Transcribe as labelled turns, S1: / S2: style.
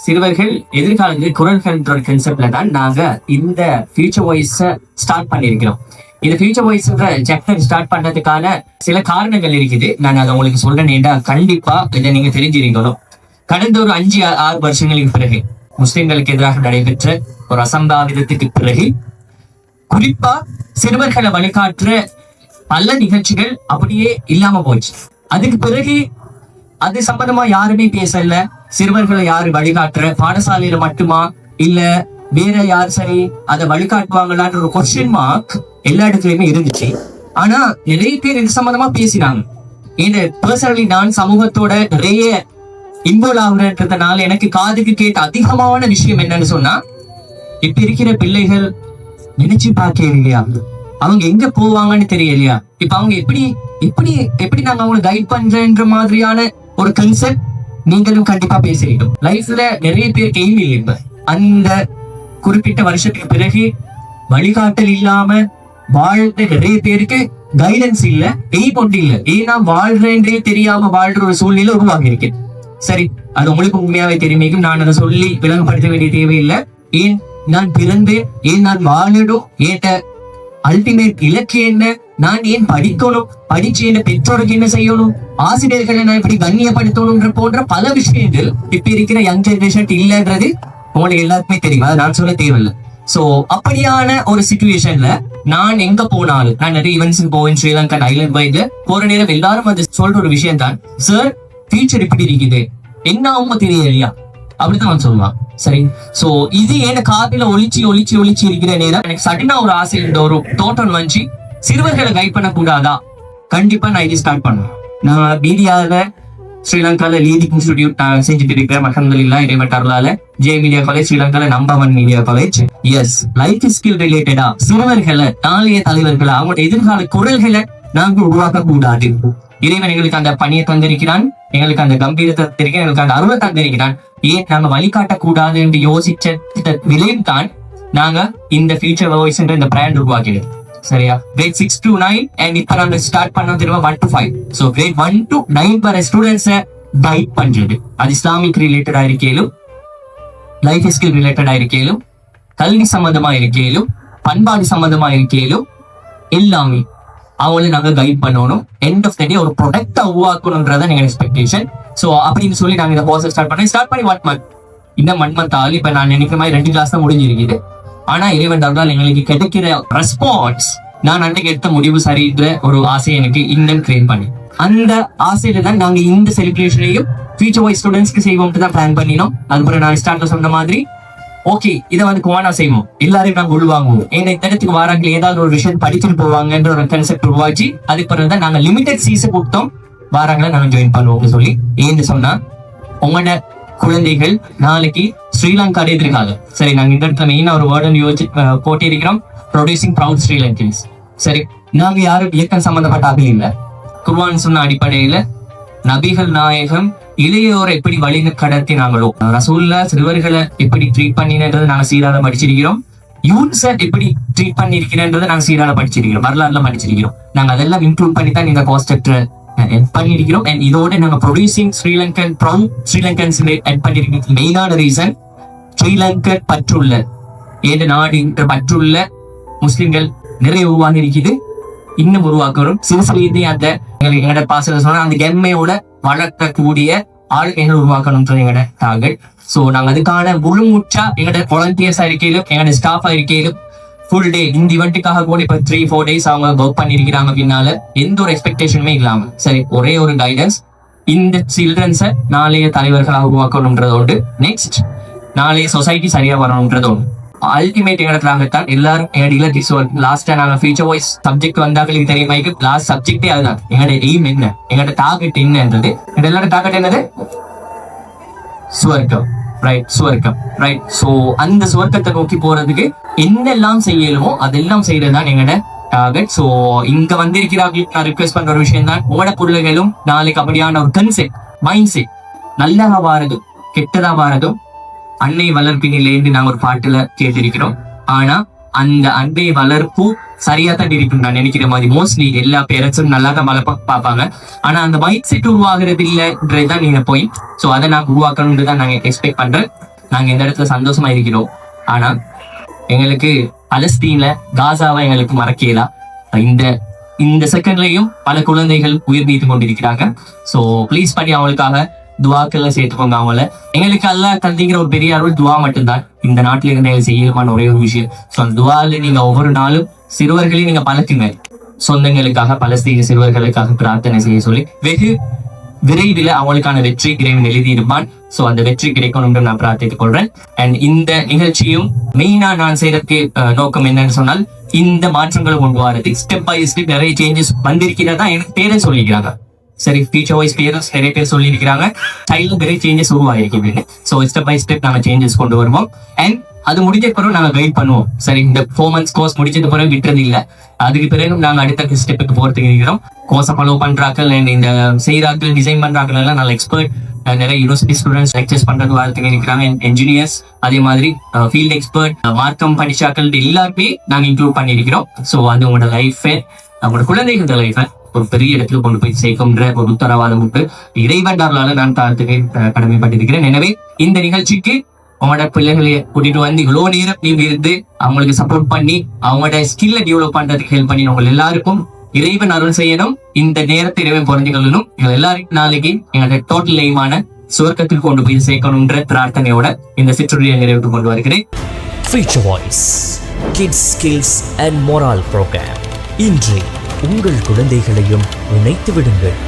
S1: சிறுவர்கள் எதிர்காலத்தில் குரல்கள்ன்ற கான்செப்ட்ல தான் நாங்க இந்த ஃபியூச்சர் வாய்ஸ் ஸ்டார்ட் பண்ணியிருக்கிறோம். இந்த ஃபியூச்சர் வாய்ஸ்ன்ற சாப்டர் ஸ்டார்ட் பண்றதுக்கான சில காரணங்கள் இருக்குது. நான் அதை உங்களுக்கு சொல்றேன்டா, கண்டிப்பா இதை நீங்க தெரிஞ்சிருக்கணும். கடந்த ஒரு 5-6 வருஷங்களுக்கு பிறகு முஸ்லிம்களுக்கு எதிராக நடைபெற்ற ஒரு அசம்பாவிதத்துக்கு பிறகு குறிப்பா சிறுவர்களை வழிகாட்டுற பல நிகழ்ச்சிகள் அப்படியே இல்லாம போச்சு. அதுக்கு பிறகு அது சம்பந்தமா யாருமே பேசல. சிறுவர்களை யாரு வழிகாட்டுற, பாடசாலையில மட்டுமா இல்ல வேற யார் சரி அதை வழிகாட்டுவாங்களான்ற ஒரு கொஸ்டின் மார்க் எல்லா இடத்துலயுமே இருந்துச்சு. ஆனா நிறைய பேர் இது சம்பந்தமா பேசினாங்க. இந்த பர்சனலி நான் சமூகத்தோட நிறைய இன்வால்வ் ஆகுறதுனால எனக்கு காதுக்கு கேட்ட அதிகமான விஷயம் என்னன்னு சொன்னா, இப்ப இருக்கிற பிள்ளைகள் நினைச்சு பார்க்க இல்லையா, அவங்க எங்க போவாங்கன்னு தெரியலையா, இப்ப அவங்க எப்படி எப்படி எப்படி நாங்க அவங்களை கைட் பண்றேன்ற மாதிரியான ஒரு கன்செப்ட் நீங்களும் கண்டிப்பா பேசுறீங்க. லைஃப்ல நிறைய பேர் கேள்வி இல்லை. அந்த குறிப்பிட்ட வருஷத்துக்கு பிறகு வழிகாட்டல் இல்லாம வாழ்ந்த நிறைய பேருக்கு கைடன்ஸ் இல்ல, கொண்டு இல்ல. ஏன்னா வாழ்றேன்றே தெரியாம வாழ்ற ஒரு சூழ்நிலை உருவாகி இருக்கு. சரி, அது உங்களுக்கு உண்மையாவே தெரியும். நான் அதை சொல்லி விளங்கப்படுத்த வேண்டிய தேவையில்லை. ஏன் நான் பிறந்து, ஏன் நான் வாழணும், ஏட்ட அல்டிமேட் இலக்கு என்ன, நான் ஏன் படிக்கணும், படிச்சு என்ன பெற்றோருக்கு என்ன செய்யணும், ஆசிரியர்களை நான் இப்படி கண்ணியப்படுத்தணும்ன்ற போன்ற பல விஷயங்கள் இப்ப இருக்கிற யங் ஜெனரேஷன் இல்லைன்றது உங்களுக்கு எல்லாருக்குமே தெரியும். அதை நான் சொல்ல தேவையில்லை. சோ அப்படியான ஒரு சிச்சுவேஷன்ல நான் எங்க போனாலும், நான் நிறைய ஈவென்ட்ஸ் போவேன், ஸ்ரீலங்கா ஐலண்ட் வைட்ல போற நேரம் எல்லாரும் அது சொல்ற ஒரு விஷயம் தான், சார் ஃபியூச்சர் இப்படி இருக்குது, என்ன அவங்க தெரியலையா அப்படித்தான் நான் சொல்லுவான். சரி, சோ இது என்ன காதுல ஒளிச்சு ஒளிச்சு ஒளிச்சு இருக்கிற நேரம் எனக்கு சடனா ஒரு ஆசை, இந்த ஒரு தோட்டம் வந்துச்சு, சிறுவர்களை கைட் பண்ண கூடாதா? கண்டிப்பா நான் இது ஸ்டார்ட் பண்ணுவேன். நான் மீடியால ஸ்ரீலங்கால லீடிங் இன்ஸ்டிடியூட் நான் செஞ்சுட்டு இருக்கிறேன். அல்ஹம்துலில்லாஹ், இறைவட்டாரலால ஜே மீடியா காலேஜ் ஸ்ரீலங்கால number 1 media college. Yes, life skill ரிலேட்டடா சிறுவர்களை, நாளைய தலைவர்களை, அவங்களோட எதிர்கால குரல்களை நாங்கள் உருவாக்க கூடாது. இறைவன் எங்களுக்கு அந்த பணியை தந்திருக்கிறான், எங்களுக்கு அந்த கம்பீரத்தை தந்திருக்கிறான், எங்களுக்கு அந்த அருளை தந்திருக்கிறான். ஏன் நாங்க வழிகாட்ட கூடாது என்று யோசிச்ச விளைவு தான் நாங்க இந்த ஃபியூச்சர் வாய்ஸ் என்ற இந்த பிராண்ட் உருவாக்கிடுது. சரியா? கிரேட் 6 to 9 and இப்ப நாங்க ஸ்டார்ட் பண்ணோம் தெரியுமா 1 to 5. சோ கிரேட் 1 to 9 வர ஸ்டூடெண்ட்ஸை கைட் பண்றது. அது இஸ்லாமிக் ரிலேட்டடா இருக்கேலும், லைஃப் ஸ்கில் ரிலேட்டடா இருக்கேலும், கல்வி சம்பந்தமா இருக்கேலும், பண்பாடு சம்பந்தமா இருக்கேலும், எல்லாமே அவங்கள நாங்க கைட் பண்ணணும். எண்ட் ஆஃப் த டே ஒரு ப்ரொடக்டா உருவாக்கணும்ன்றதான் எங்க எக்ஸ்பெக்டேஷன். சோ அப்படின்னு சொல்லி நாங்க இந்த கோர்ஸ் ஸ்டார்ட் பண்ணி 1 month. இந்த 1 month ஆகி இப்ப நான் நினைக்கிற மாதிரி 2 கிளாஸ் தான் முடிஞ்சிருக்குது. ஆனா இறைவன் அருளால் எங்களுக்கு கிடைக்கிற ரெஸ்பான்ஸ், நான் அன்றைக்கு எடுத்த முடிவு சரின்ற ஒரு ஆசை எனக்கு இன்னும் கிரியேட் பண்ணி, அந்த ஆசையில தான் நாங்க இந்த செலிப்ரேஷனையும் ஃபியூச்சர் வைஸ் ஸ்டூடெண்ட்ஸ்க்கு செய்வோம்ட்டு தான் பிளான் பண்ணினோம். அதுக்கப்புறம் நான் ஸ்டார்ட்ல சொன்ன மாதிரி ஓகே, இதை வந்து குவானா செய்வோம், எல்லாரையும் நாங்க உள்வாங்குவோம். ஏன்னா இந்த இடத்துக்கு வாராங்க ஏதாவது ஒரு விஷயம் படிச்சுட்டு போவாங்கன்ற ஒரு கான்செப்ட் உருவாச்சு. அதுக்கு பிறகு தான் நாங்க லிமிடெட் சீஸை கொடுத்தோம், வாராங்களா நாங்க ஜாயின் பண்ணுவோம்னு சொல்லி. ஏன்னு சொன்னா உங்களோட குழந்தைகள் நாளைக்கு ஸ்ரீலங்கா எதிர்காலம். சரி, நாங்க இந்த இடத்துல மெயினா ஒரு வேர்டன் யோசிச்சு போட்டிருக்கிறோம், ப்ரொடியூசிங் ப்ரௌட் ஸ்ரீலங்கன்ஸ். சரி, நாங்க யாரும் இயக்கம் சம்பந்தப்பட்ட ஆகல இல்ல. குர்ஆன் சொன்ன அடிப்படையில நபிகள் நாயகம் இளையோரை எப்படி வழி கடத்தினாங்களோ, ரசூல்லா சிறுவர்களை எப்படி ட்ரீட் பண்ணினதை நாங்க சீராக படிச்சிருக்கிறோம். யூத்ஸை எப்படி ட்ரீட் பண்ணிருக்கிறேன்றதை நாங்க சீராக படிச்சிருக்கிறோம், வரலாறுல படிச்சிருக்கிறோம். நாங்க அதெல்லாம் இன்க்ளூட் பண்ணி தான் இந்த கான்செப்ட் பண்ணிருக்கிறோம். அண்ட் இதோட நாங்க producing Sri Lankan proud Sri Lankans add பண்ணிருக்கிறது மெயினான ரீசன், ஸ்ரீலங்கன் பற்றுள்ள, ஏழு நாடு பற்றுள்ள முஸ்லிம்கள் நிறைய உருவாகி இருக்குது, இன்னும் உருவாக்கணும். சிறுசிலேயே அந்த எங்களோட பாசல சொன்னா அந்த கெம்மையோட வளர்க்கக்கூடிய ஆளுமைகள் உருவாக்கணும்ன்றது எங்களோட டார்கெட். ஸோ நாங்க அதுக்கான முழுமுற்றா எங்களோட வாலண்டியர்ஸா இருக்கையிலும், எங்களோட ஸ்டாஃபா இருக்கையிலும் ஃபுல் டே இந்த இவெண்ட்டுக்காக கூட இப்ப 3-4 days அவங்க ஒர்க் பண்ணிருக்கிறாங்க. பின்னால எந்த ஒரு எக்ஸ்பெக்டேஷனுமே இல்லாம, சரி, ஒரே ஒரு கைடன்ஸ், இந்த சில்ட்ரன்ஸை நாளைய தலைவர்களாக உருவாக்கணும்ன்றதோடு, நெக்ஸ்ட் நாளைய சொசைட்டி சரியா வரணும்ன்றதோடு, அல்டிமேட் எங்களுக்காகத்தான் எல்லாரும் எங்களோட லாஸ்டா நாங்க ஃபியூச்சர் வாய்ஸ் சப்ஜெக்ட் வந்தாக்களுக்கு தெரியுமா, லாஸ்ட் சப்ஜெக்டே அதுதான். எங்களோட எய்ம் என்ன, எங்களோட டார்கெட் என்னன்றது, எல்லாரோட டார்கெட் என்னது? சுவர்க்கம். ரைட், சுவர்க்கம். ரைட். சோ அந்த சுவர்க்கத்தை நோக்கி போறதுக்கு என்னெல்லாம் செய்யலுமோ அதெல்லாம் செய்யறதுதான் எங்களோட டார்கெட். சோ இங்க வந்திருக்கிறார்கள், நான் ரிக்வெஸ்ட் பண்ற ஒரு விஷயம் தான், உங்களோட பொருள்களும் நாளைக்கு அப்படியான ஒரு கன்செப்ட், மைண்ட் செட், நல்லதா வாரதும் கெட்டதா வாரதும் அன்னை வளர்ப்பினிலேருந்து நாங்க ஒரு பாட்டுல கேட்டிருக்கிறோம். ஆனா அந்த அன்பை வளர்ப்பு சரியா தான் இருக்கும் நான் நினைக்கிற மாதிரி. மோஸ்ட்லி எல்லா பேரண்ட்ஸும் நல்லா தான் பார்ப்பாங்க. ஆனா அந்த மைண்ட் செட் உருவாகிறது இல்லைன்றதுதான் நீங்க போய். ஸோ அதை நான் உருவாக்கணும்னு தான் நாங்க எக்ஸ்பெக்ட் பண்றேன். நாங்க இந்த இடத்துல சந்தோஷமா இருக்கிறோம். ஆனா எங்களுக்கு பலஸ்தீன்ல காசாவை எங்களுக்கு மறக்கலாம். இந்த செகண்ட்லயும் பல குழந்தைகள் உயிர் நீத்து கொண்டிருக்கிறாங்க. ஸோ ப்ளீஸ் பண்ணி அவங்களுக்காக துவாக்கள்ல சேர்த்துக்கோங்க அவங்கள. எங்களுக்கு அல்லாஹ் தந்திங்கிற ஒரு பெரிய அருள் துவா மட்டும்தான் இந்த நாட்டில இருந்து செய்யணுமான ஒரே ஒரு விஷயம். ஸோ அந்த துவால நீங்க ஒவ்வொரு நாளும் சிறுவர்களையும் நீங்க பழக்குங்க. சொந்தங்களுக்காக, பலஸ்தீன சிறுவர்களுக்காக பிரார்த்தனை செய்ய சொல்லி வெகு விரைவில் அவங்களுக்கான வெற்றி இறைவன் எழுதியிருப்பான். ஸோ அந்த வெற்றி கிடைக்கணும் நான் பிரார்த்தித்துக் கொள்றேன். அண்ட் இந்த நிகழ்ச்சியும் மெயினா நான் செய்யறதுக்கு நோக்கம் என்னன்னு சொன்னால், இந்த மாற்றங்களை கொண்டு வரது ஸ்டெப் பை ஸ்டெப் நிறைய சேஞ்சஸ் வந்திருக்கிறதா எனக்கு பேரண்ட்ஸ் சொல்லிக்கிறாங்க. சரி, ஃபியூச்சர் வைஸ் பேரண்ட்ஸ் நிறைய பேர் சொல்லியிருக்கிறாங்க. சைல்டு நிறைய சேஞ்சஸ் உருவாயிருக்கு. ஸோ ஸ்டெப் பை ஸ்டெப் நாங்கள் சேஞ்சஸ் கொண்டு வருவோம். அண்ட் அது முடிஞ்ச பிறகு நாங்கள் கைட் பண்ணுவோம். சரி, இந்த 4 months கோர்ஸ் முடிச்சது பிறகு விட்டுறது இல்லை. அதுக்கு பிறகு நாங்கள் அடுத்த ஸ்டெப்புக்கு போறதுக்கு இருக்கிறோம். கோர்ஸை ஃபாலோ பண்றாக்கள், இந்த செய்யறாக்கள், டிசைன் பண்றாக்கள் எல்லாம் நல்ல எக்ஸ்பர்ட். நிறைய யூனிவர்சிட்டி ஸ்டூடெண்ட்ஸ் லெக்சர்ஸ் பண்றது வாழ்த்துக்கு இருக்கிறாங்க. என்ஜினியர்ஸ், அதே மாதிரி ஃபீல்ட் எக்ஸ்பர்ட், மார்க்கம் படிச்சாக்கள் எல்லாருமே நாங்கள் இன்க்ளூட் பண்ணியிருக்கிறோம். ஸோ அது உங்களோட லைஃபை, உங்களோட குழந்தைகளோட லைஃபை ஒரு பெரிய இடத்துல கொண்டு போய் சேர்க்கும்ன்ற ஒரு உத்தரவாதம் உண்டு. இறைவன்டார்களால நான் தாழ்த்துக்கு கடமைப்பட்டிருக்கிறேன். எனவே இந்த நிகழ்ச்சிக்கு அவங்களோட பிள்ளைகளை கூட்டிட்டு வந்து இவ்வளவு நேரம் நீங்க இருந்து அவங்களுக்கு சப்போர்ட் பண்ணி அவங்களோட ஸ்கில்ல டெவலப் பண்றதுக்கு ஹெல்ப் பண்ணி உங்க எல்லாருக்கும் இறைவன் அருள் செய்யணும். இந்த நேரத்தை இறைவன் புரிஞ்சுக்கொள்ளணும். எங்க எல்லாருக்கும் நாளைக்கு எங்களோட டோட்டல் லைமான சுவர்க்கத்தில் கொண்டு போய் சேர்க்கணும்ன்ற பிரார்த்தனையோட இந்த சிற்றுரையை நிறைவுக்கு கொண்டு வருகிறேன்.
S2: Future Voice Kids Skills and Moral Program. இன்று உங்கள் குழந்தைகளையும் இணைத்து விடுங்கள்.